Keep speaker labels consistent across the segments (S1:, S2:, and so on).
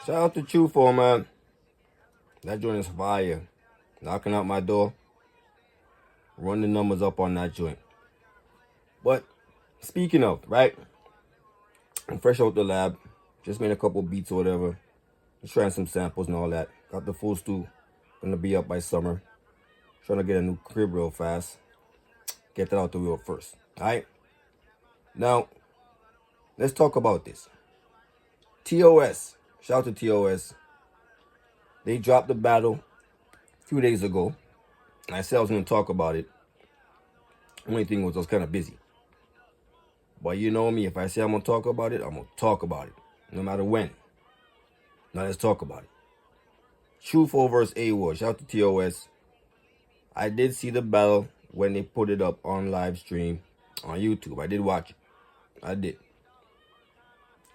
S1: Shout out to TRU, man. That joint is fire. Knocking out my door. Run the numbers up on that joint. But speaking of, right? I'm fresh out the lab. Just made a couple beats or whatever. Just trying some samples and all that. Got the full stew. Gonna be up by summer. Trying to get a new crib real fast. Get that out the wheel first. Alright? Now, let's talk about this. TOS. Shout out to TOS. They dropped the battle a few days ago. And I said I was going to talk about it. The only thing was I was kind of busy. But you know me, if I say I'm going to talk about it, I'm going to talk about it. No matter when. Now let's talk about it. TRU versus A-Ward. Shout out to TOS. I did see the battle when they put it up on live stream on YouTube. I did watch it. I did.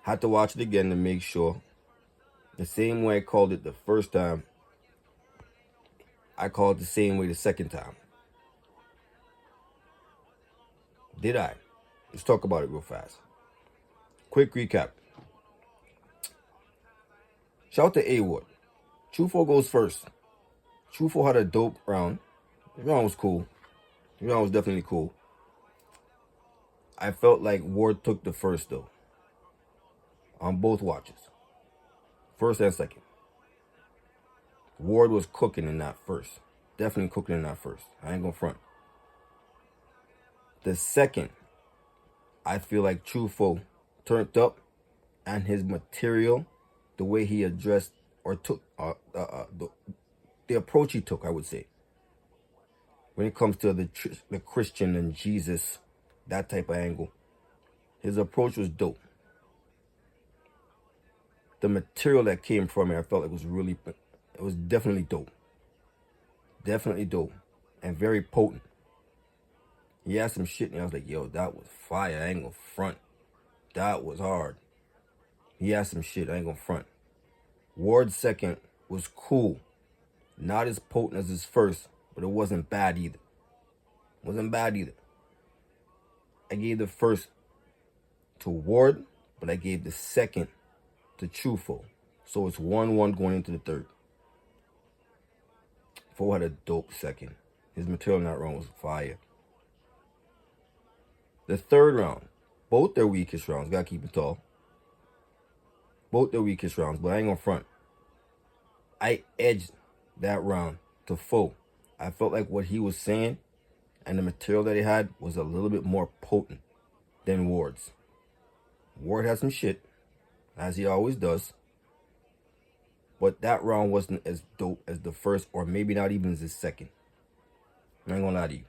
S1: Had to watch it again to make sure. The same way I called it the first time, I called it the same way the second time. Did I? Let's talk about it real fast. Quick recap. Shout out to A-Ward. TRU goes first. TRU had a dope round. The round was cool. The round was definitely cool. I felt like Ward took the first though. On both watches. First and second. Ward was cooking in that first. Definitely cooking in that first. I ain't gonna front. The second, I feel like TRU turned up, and his material, the way he addressed or took the approach he took, I would say, when it comes to the Christian and Jesus, that type of angle, his approach was dope. The material that came from it, I felt like it was definitely dope. Definitely dope. And very potent. He had some shit and I was like, yo, that was fire. I ain't gonna front. That was hard. He had some shit. I ain't gonna front. Ward's second was cool. Not as potent as his first, but it wasn't bad either. Wasn't bad either. I gave the first to Ward, but I gave the second to TRU. So it's 1-1 going into the third. Fo had a dope second. His material in that round was fire. The third round, both their weakest rounds, gotta keep it tall. Both their weakest rounds, but I ain't gonna front. I edged that round to Fo. I felt like what he was saying and the material that he had was a little bit more potent than Ward's. Ward had some shit, as he always does. But that round wasn't as dope as the first, or maybe not even as the second. I ain't gonna lie to you.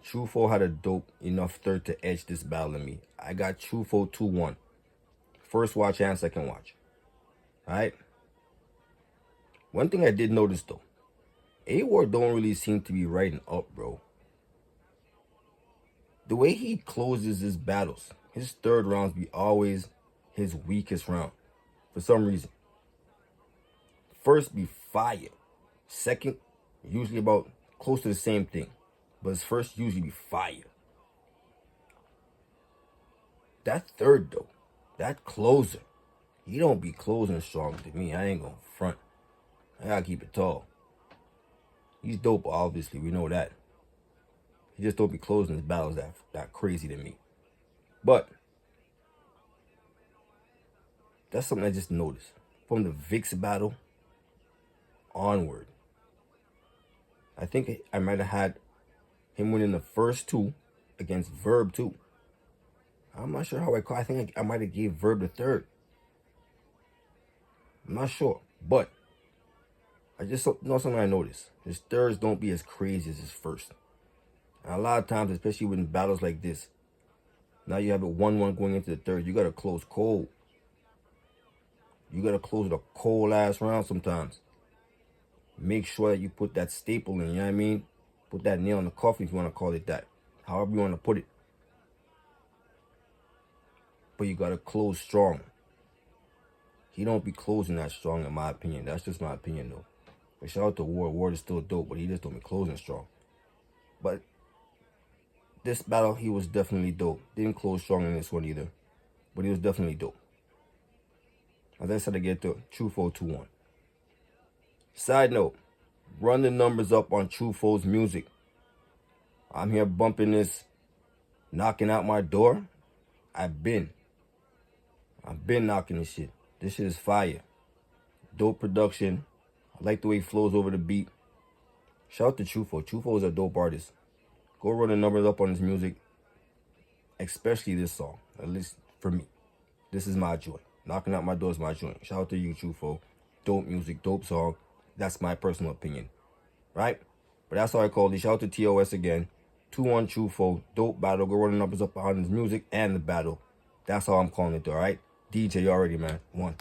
S1: TRU had a dope enough third to edge this battle in me. I got TRU 2-1. First watch and second watch. Alright? One thing I did notice though. A-Ward don't really seem to be riding up, bro. The way he closes his battles, his third rounds be always his weakest round. For some reason. First be fire. Second, usually about close to the same thing. But his first usually be fire. That third though, that closer, he don't be closing strong to me. I ain't gonna front. I gotta keep it tall. He's dope, obviously, we know that. He just don't be closing his battles that crazy to me. But that's something I just noticed. From the Vix battle onward. I think I might have had him winning the first two against Verb too. I'm not sure how I call. I think I might have gave Verb the third. I'm not sure. But I just know something I noticed. His thirds don't be as crazy as his first. And a lot of times, especially when battles like this, now you have it 1-1 going into the third. You got to close cold. You got to close the cold ass round sometimes. Make sure that you put that staple in, you know what I mean? Put that nail in the coffin if you want to call it that. However you want to put it. But you got to close strong. He don't be closing that strong in my opinion. That's just my opinion though. But shout out to Ward. Ward is still dope, but he just don't be closing strong. But this battle, he was definitely dope. Didn't close strong in this one either, but he was definitely dope. As I said, I get to TRU 2-1. Side note, run the numbers up on TRU's music. I'm here bumping this, knocking out my door. I've been knocking this shit. This shit is fire. Dope production. I like the way he flows over the beat. Shout out to TRU. TRU is a dope artist. Go run the numbers up on his music, especially this song. At least for me, this is my joint. Knocking out my door is my joint. Shout out to you, TRU. Dope music, dope song. That's my personal opinion, right? But that's how I call it. Shout out to TOS again. 2-1 TRU. Dope battle. Go run the numbers up behind his music and the battle. That's how I'm calling it, all right? DJ, you already, man. 1.